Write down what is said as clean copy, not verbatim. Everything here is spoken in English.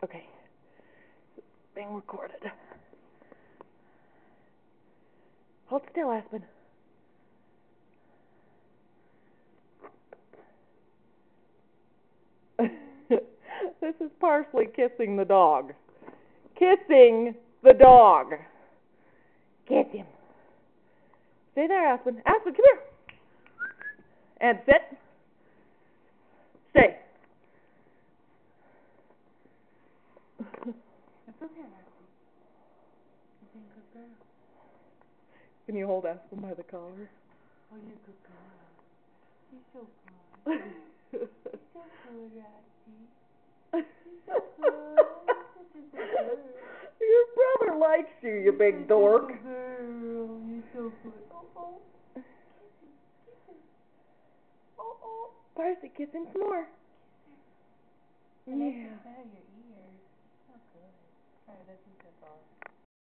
Okay. Being recorded. Hold still, Aspen. This is Parsley kissing the dog. Kissing the dog. Kiss him. Stay there, Aspen. Aspen, come here. And sit. Stay. It's okay, Aspen. You're being a good girl. Can you hold Aspen by the collar? Oh, you're a good girl. You're so good. You're so good, Rasty. You're so good. You're such a good girl. Your brother likes you, you big dork. You're girl. You're so good. Oh. Kiss him. Oh. Parsley, kiss him some more. And I can Yeah. smell your ears. So good. Alright, let's eat this all.